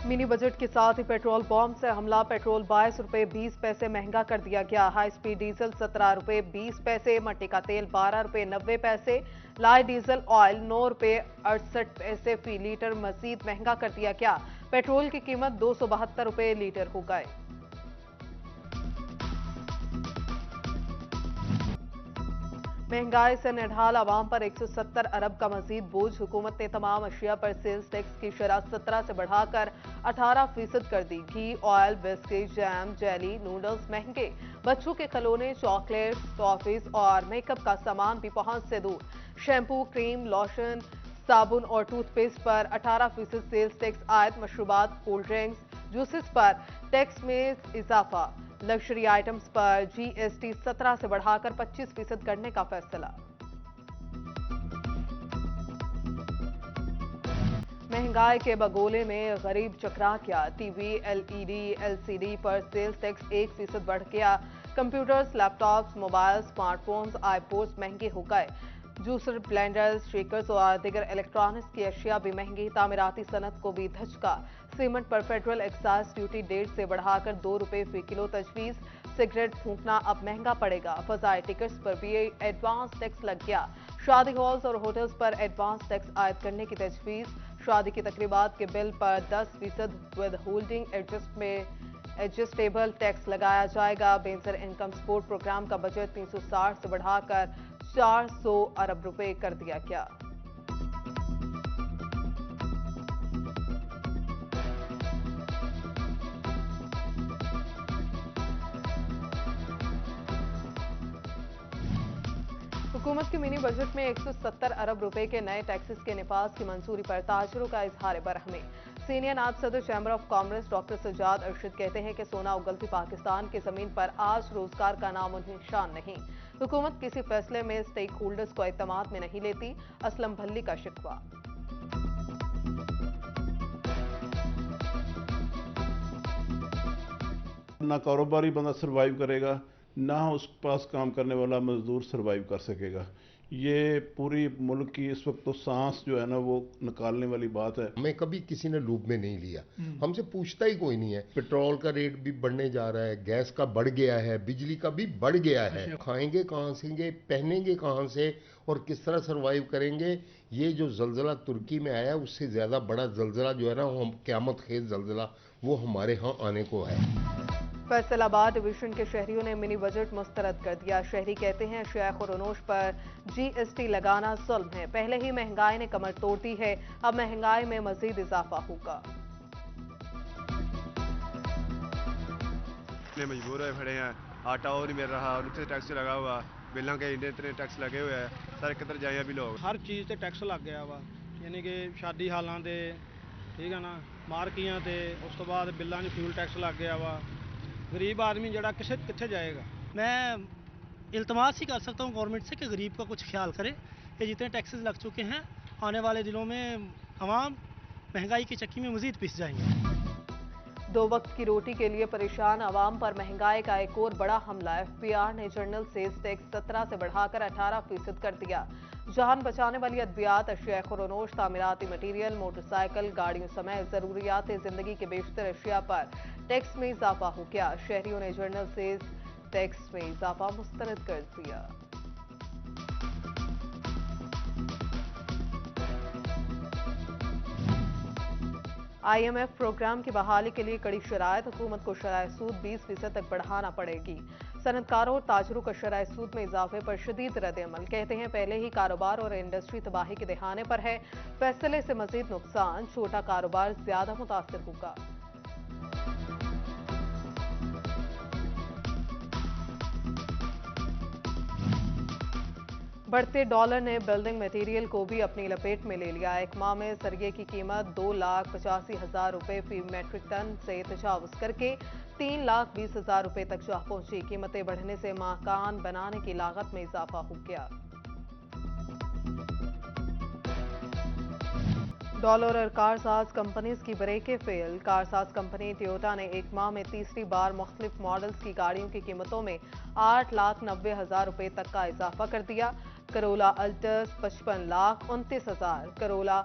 Mini budget के साथ ही petrol pump से हमला। पेट्रोल 22 रुपए 20 पैसे महंगा कर दिया गया। हाई स्पीड डीजल 17 रुपए 20 पैसे, मट्टी का तेल 12 रुपए 90 पैसे, लाइट डीजल ऑयल 9 रुपए 68 पैसे फी लीटर मजीद महंगा कर दिया गया। पेट्रोल की कीमत 272 रुपए लीटर हो गए। महंगाई से निढाल आवाम पर 170 अरब का मजीद बोझ। हुकूमत ने तमाम अशिया पर सेल्स टैक्स की शरह 17 से बढ़ाकर 18% कर दी। घी, oil, biscuit, jam, jelly, noodles महंगे। बच्चों के खिलौने, चॉकलेट्स, टॉफीज और मेकअप का सामान भी पहुंच से दूर। शैम्पू, क्रीम, लोशन, साबुन और टूथपेस्ट पर 18% सेल्स टैक्स आयद। मशरूबात, कोल्ड ड्रिंक्स, जूसेस पर टैक्स में इजाफा। लग्जरी आइटम्स पर जीएसटी 17 से बढ़ाकर 25% करने का फैसला। महंगाई के बगोले में गरीब चकरा गया। टीवी, एलईडी, एलसीडी पर सेल्स टैक्स 1% बढ़ गया। कंप्यूटर्स, लैपटॉप्स, मोबाइल, स्मार्टफोन्स, आईपोड्स महंगे हो गए। जूसर, ब्लेंडर्स, शेकर्स और दीगर इलेक्ट्रॉनिक्स की अशिया भी महंगी। तामीराती सनत को भी धचका। सीमेंट पर फेडरल एक्साइज ड्यूटी 1.5 से बढ़ाकर 2 रुपए फी किलो तजवीज। सिगरेट फूंकना अब महंगा पड़ेगा। फजाई टिकट्स पर भी एडवांस टैक्स लग गया। शादी हॉल्स और होटल्स पर एडवांस टैक्स आयद करने की तजवीज। शादी की तकरीबात के बिल पर 10% विद होल्डिंग एडजस्टेबल टैक्स लगाया जाएगा। बेंसर इनकम सपोर्ट प्रोग्राम का बजट 360 से बढ़ाकर 400 अरब रुपए कर दिया गया। हुकूमत के मिनी बजट में 170 अरब रुपए के नए टैक्सेस के निफाज की मंजूरी पर ताजरों का इजहार बरहमी। सीनियर नायब सदर chamber of commerce doctor Sajjad Arshad कहते हैं कि सोना उगलती पाकिस्तान की जमीन पर आज रोजगार का नामो निशान नहीं। हुकूमत किसी फैसले में स्टेक होल्डर्स को एतमाद में नहीं लेती। असलम भल्ली का शिकवा। ना कारोबारी बंदा सर्वाइव करेगा, ना उस पास काम करने वाला मजदूर सर्वाइव कर सकेगा। ये पूरी मुल्क की इस वक्त तो सांस जो है ना वो निकालने वाली बात है। हमें कभी किसी ने लूप में नहीं लिया, हमसे पूछता ही कोई नहीं है। पेट्रोल का रेट भी बढ़ने जा रहा है, गैस का बढ़ गया है, बिजली का भी बढ़ गया है। खाएंगे कहाँ से, पहनेंगे कहाँ से और किस तरह सर्वाइव करेंगे। ये जो जल्जला तुर्की में आया उससे ज्यादा बड़ा जल्जला जो है ना वो क़यामत खेज जल्जला वो हमारे यहाँ आने को है। फैसलाबाद डिवीजन के शहरियों ने मिनी बजट मुस्तरद कर दिया। शहरी कहते हैं शेख और अनोश पर जीएसटी लगाना जुल्म है। पहले ही महंगाई ने कमर तोड़ दी है, अब महंगाई में मजीद इजाफा होगा। मजबूर हुए खड़े हैं, आटा और नहीं मिल रहा, नीचे टैक्स लगा हुआ, बिलों के इतने टैक्स लगे हुए हैं। सर किधर जाए अभी लोग, हर चीज़ ते टैक्स लग गया वा। यानी कि शादी हालां ते ठीक है ना, मार्कियां ते उस तो बाद बिलों में फ्यूल टैक्स लग गया वा। गरीब आदमी जड़ा कितने जाएगा। मैं इल्तमास ही कर सकता हूँ गवर्नमेंट से कि गरीब का कुछ ख्याल करे कि जितने टैक्सेस लग चुके हैं आने वाले दिनों में आवाम महंगाई की चक्की में मजीद पिस जाएंगे। 2 वक्त की रोटी के लिए परेशान आवाम पर महंगाई का एक और बड़ा हमला। एफपीआर ने जनरल सेल्स टैक्स 17 से बढ़ाकर 18% कर दिया। जान बचाने वाली अद्वियात, अशिया खुरोनोश, तामीराती मटीरियल, मोटरसाइकिल, गाड़ियों समेत जरूरियात जिंदगी के बेशतर अशिया पर टैक्स में इजाफा हो गया। शहरियों ने जनरल सेल्स टैक्स में इजाफा मुस्तरद कर दिया। आईएमएफ प्रोग्राम की बहाली के लिए कड़ी शराइत। हुकूमत को शराय सूद 20% तक बढ़ाना पड़ेगी। सनतकारों और ताजरों का शराय सूद में इजाफे पर शदीद रद्द-ए-अमल। कहते हैं पहले ही कारोबार और इंडस्ट्री तबाही के दहाने पर है। फैसले से मजीद नुकसान, छोटा कारोबार ज्यादा मुतासिर होगा। बढ़ते डॉलर ने बिल्डिंग मटेरियल को भी अपनी लपेट में ले लिया। एक माह में सरिये की कीमत 2,85,000 रुपए फी मैट्रिक टन से तजावुज करके 3,20,000 रुपए तक जा पहुंची। कीमतें बढ़ने से मकान बनाने की लागत में इजाफा हो गया। डॉलर और कारसाज कंपनीज की ब्रेकें फेल। कारसाज कंपनी टोयोटा ने एक माह में तीसरी बार मुख्तलिफ मॉडल्स की गाड़ियों की कीमतों में 8,90,000 रुपए तक का इजाफा कर दिया। Corolla Altis 55,29,000, Corolla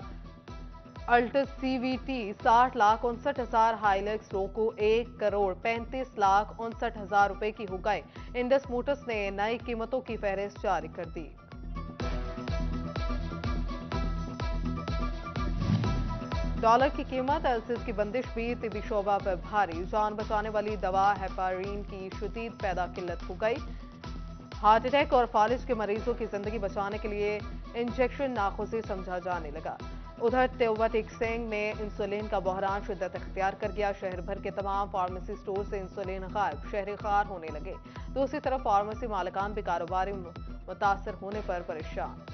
Altis CVT 60,59,000 Hilux रोको 1,35,59,000 रुपए की हो गए। इंडस मोटर्स ने नई कीमतों की फहरिस्त जारी कर दी। डॉलर की कीमत एलसिस की बंदिश भी तिबी शोबा पर भारी। जान बचाने वाली दवा हेपारीन की शदीद पैदा किल्लत हो गई। हार्ट अटैक और फालिज के मरीजों की जिंदगी बचाने के लिए इंजेक्शन नाखुशी समझा जाने लगा। उधर तेवबा टेक सिंह में इंसुलिन का बहरान शिद्दत इख्तियार कर गया। शहर भर के तमाम फार्मेसी स्टोर से इंसुलिन गायब, शहरी खार होने लगे। दूसरी तरफ फार्मेसी मालिकान भी कारोबारी मुतासर होने पर परेशान।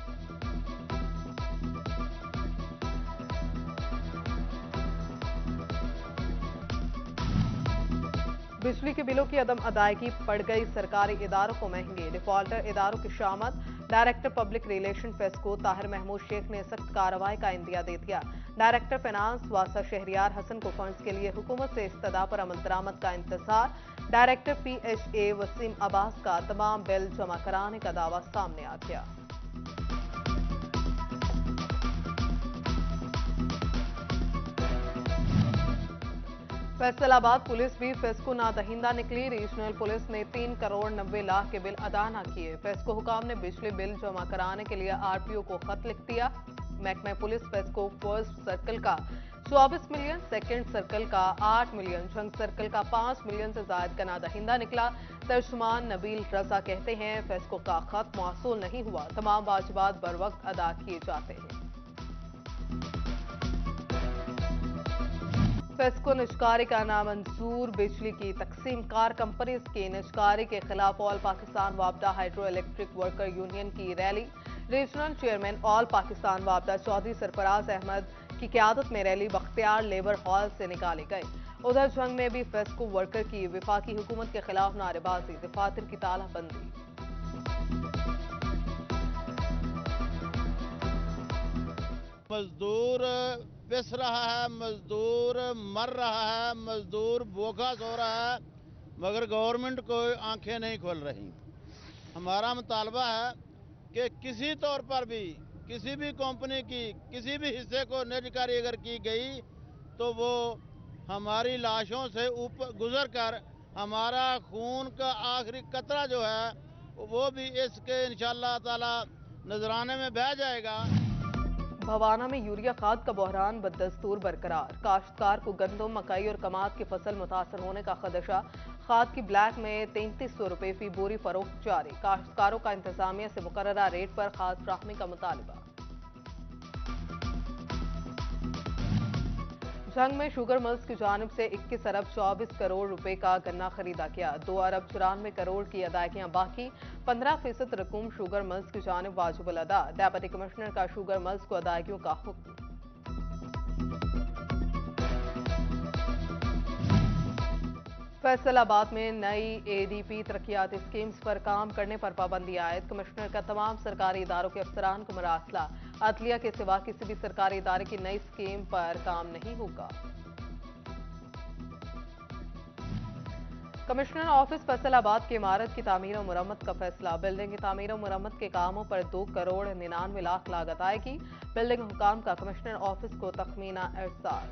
बिजली के बिलों की अदम अदायगी पड़ गई सरकारी इदारों को महंगे। डिफॉल्टर इदारों की शामत। Director public relation FESCO Tahir Mahmood Sheikh ने सख्त कार्रवाई का इंदिया दे दिया। डायरेक्टर फाइनेंस वासा शहरियार हसन को फंड्स के लिए हुकूमत से इस्तदा पर अमल दरामद का इंतजार। डायरेक्टर PHA वसीम अब्बास का तमाम बिल जमा कराने का दावा सामने आ गया। फैसलाबाद पुलिस भी फेस्को नादहिंदा निकली। रीजनल पुलिस ने 3 करोड़ 90 लाख के बिल अदा न किए। फेस्को हुकाम ने बिजली बिल जमा कराने के लिए RPO को खत लिख दिया। महकमा पुलिस फेस्को फर्स्ट सर्कल का 24 मिलियन, सेकंड सर्कल का 8 मिलियन, जंग सर्कल का 5 मिलियन से ज्यादा का नादहिंदा निकला। तर्जुमान नबील रजा कहते हैं फेस्को का खत मौसूल नहीं हुआ, तमाम वाजिबात बर वक्त अदा किए जाते हैं। फेस्को निजकारी का नामंजूर। बिजली की तकसीम कार कंपनीज की निजकारी के खिलाफ ऑल पाकिस्तान वापडा हाइड्रो इलेक्ट्रिक वर्कर यूनियन की रैली। रीजनल चेयरमैन ऑल पाकिस्तान वापडा चौधरी सरफराज अहमद की क़यादत में रैली बख्तियार लेबर हॉल से निकाले गए। उधर जंग में भी फेस्को वर्कर की विफाकी हुकूमत के खिलाफ नारेबाजी, दफातर की तालाबंदी। मजदूर पिस रहा है, मजदूर मर रहा है, मजदूर भूखा सो रहा है, मगर गवर्नमेंट को आंखें नहीं खोल रही। हमारा मुतालबा है कि किसी तौर पर भी किसी भी कंपनी की किसी भी हिस्से को निजकारी अगर की गई तो वो हमारी लाशों से ऊपर गुजर कर हमारा खून का आखिरी कतरा जो है वो भी इसके इंशाअल्लाह ताला नजराने में बह जाएगा। भवाना में यूरिया खाद का बहरान बदस्तूर बरकरार। काश्तकार को गंदम, मकई और कमाद की फसल मुतासर होने का खदशा। खाद की ब्लैक में 3300 रुपए फी बोरी फरोख्त जारी। काश्तकारों का इंतजामिया से मुकर्ररा रेट पर खाद फ्राहमी का मुतालबा। जंग में शुगर मिल्स की जानिब से 21 अरब 24 करोड़ रुपए का गन्ना खरीदा गया। 2 अरब 94 करोड़ की अदायगियां बाकी। 15% रकूम शुगर मिल्स की जानिब वाजिबुल अदा। डेप्यूटी कमिश्नर का शुगर मिल्स को अदायगियों का हुक्म। फैसलाबाद में नई ADP तरक्याती स्कीम्स पर काम करने पर पाबंदी आयद। कमिश्नर का तमाम सरकारी इदारों के अफसरान को मरासला। अदलिया के सिवा किसी भी सरकारी इदारे की नई स्कीम पर काम नहीं होगा। कमिश्नर ऑफिस फैसलाबाद की इमारत की तामीर और मुरम्मत का फैसला। बिल्डिंग की तामीर और मुरम्मत के कामों पर 2 करोड़ 99 लाख लागत आएगी। बिल्डिंग हुकाम का कमिश्नर ऑफिस को तखमीना इरसाल।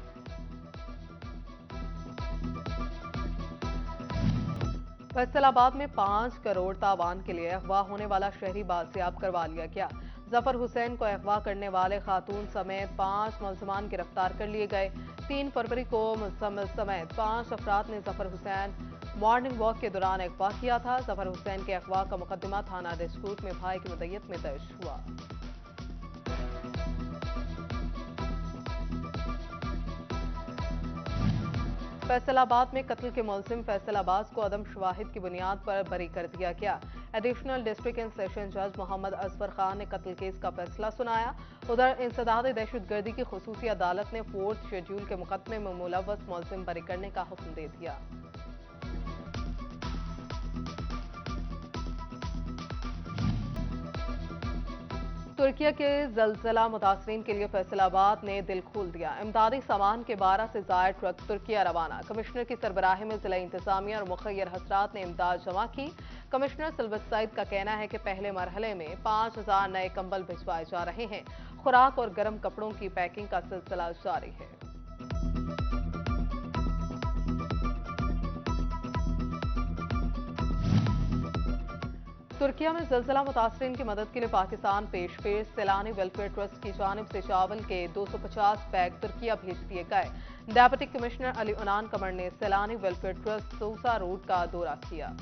फैसलाबाद में 5 करोड़ तावान के लिए अगवा होने वाला शहरी बाजियाब करवा लिया गया। जफर हुसैन को अगवा करने वाले खातून समेत 5 मुलजमान गिरफ्तार कर लिए गए। 3 फरवरी को मुसम्मिल समेत 5 अफराद ने जफर हुसैन मॉर्निंग वॉक के दौरान अगवा किया था। जफर हुसैन के अगवा का मुकदमा थाना डिस्प्यूट में भाई की मुद्दत में दर्ज हुआ। फैसलाबाद में कत्ल के मुलजिम फैसलाबाद को अदम शवाहिद की बुनियाद पर बरी कर दिया गया। एडिशनल डिस्ट्रिक्ट एंड सेशन जज मोहम्मद असफर खान ने कत्ल केस का फैसला सुनाया। उधर इंसदाद दहशतगर्दी की खुसूसी अदालत ने 4th शेड्यूल के मुकदमे में मुलव्वस मुलजिम बरी करने का हुक्म दे दिया। तुर्किया के जलजला मुतासरीन के लिए फैसलाबाद ने दिल खोल दिया। इमदादी सामान के 12 से ज्यादा ट्रक तुर्किया रवाना। कमिश्नर की सरबराही में जिला इंतजामिया और मुखैर हजरात ने इमदाद जमा की। कमिश्नर सिल्वत सईद का कहना है कि पहले मरहले में 5000 नए कंबल भिजवाए जा रहे हैं। खुराक और गर्म कपड़ों की पैकिंग का सिलसिला जारी है। तुर्किया में जलजला मुतासरीन की मदद के लिए पाकिस्तान पेश सैलानी वेलफेयर ट्रस्ट की जानिब से चावल के 250 बैग तुर्किया भेज दिए गए। डेप्यूटी कमिश्नर अली उनान कमर ने सैलानी वेलफेयर ट्रस्ट सूसा रोड का दौरा किया।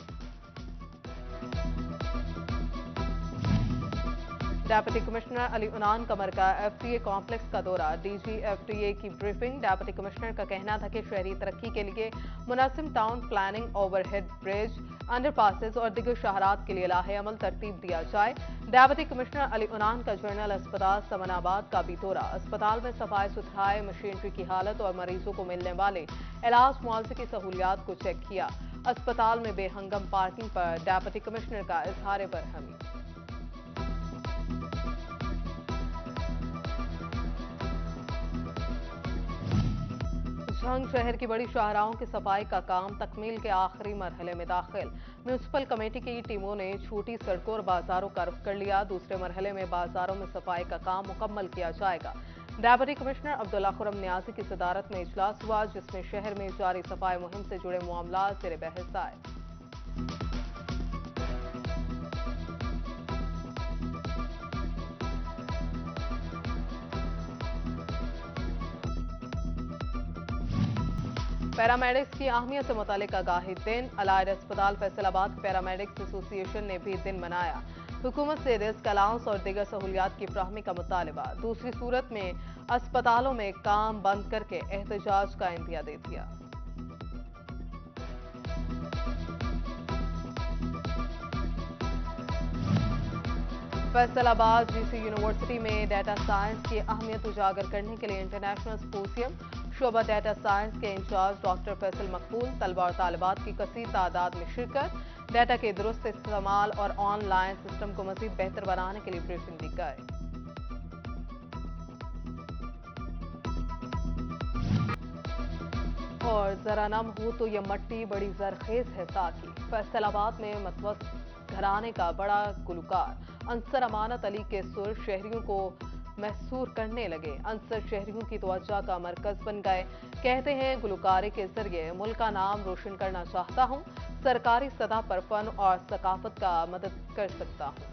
डेप्यूटी कमिश्नर अली उनान कमर का एफटीए कॉम्प्लेक्स का दौरा, डीजी एफटीए की ब्रीफिंग। डेप्यूटी कमिश्नर का कहना था कि शहरी तरक्की के लिए मुनासिब town planning, overhead bridge, underpasses और दिगर शहरात के लिए लाहे अमल तरतीब दिया जाए। डेप्यूटी कमिश्नर अली उनान का जनरल अस्पताल समनाबाद का भी दौरा। अस्पताल में सफाई सुथराई, मशीनरी की हालत और मरीजों को मिलने वाले इलाज मुआवजे की सहूलियात को चेक किया। अस्पताल में बेहंगम पार्किंग पर डेप्यूटी कमिश्नर का इजहार बरहमी। झंग शहर की बड़ी शाहराहों की सफाई का काम तकमील के आखिरी मरहले में दाखिल। म्यूनिसिपल कमेटी की टीमों ने छोटी सड़कों और बाजारों का रुख कर लिया। दूसरे मरहले में बाजारों में सफाई का काम मुकम्मल किया जाएगा। डेप्यूटी कमिश्नर अब्दुल्ला खुरम नियाजी की सदारत में इजलास हुआ, जिसमें शहर में जारी सफाई मुहिम से जुड़े मामला ज़ेर बहस आए। पैरामेडिक्स की अहमियत से मुतालिक आगाही दिन। अलाइड अस्पताल फैसलाबाद के पैरामेडिक्स एसोसिएशन ने भी दिन मनाया। हुकूमत से रिस्क अलाउंस और दीगर सहूलियात की फ्राहमी का मुतालबा। दूसरी सूरत में अस्पतालों में काम बंद करके एहतजाज का इंदिया दे दिया। फैसलाबाद जीसी यूनिवर्सिटी में डाटा साइंस की अहमियत उजागर करने के लिए इंटरनेशनल सिम्पोजियम। शोबा डाटा साइंस के इंचार्ज डॉक्टर फैसल मकबूल, तलबा और तालिबात की कसीर तादाद में शिरकत। डाटा के दुरुस्त इस्तेमाल और ऑनलाइन सिस्टम को मजीद बेहतर बनाने के लिए ब्रीफिंग दी गई। और जरा नम हो तो यह मट्टी बड़ी जरखेज है साकी। फैसलाबाद में मतवस घराने का बड़ा गुलकार अंसर अमानत अली के सुर शहरियों को महसूर करने लगे। अंसर शहरियों की तवज्जो का मरकज बन गए। कहते हैं, गुलकारी के जरिए मुल्क का नाम रोशन करना चाहता हूं। सरकारी सतह पर फन और सकाफत का मदद कर सकता हूं।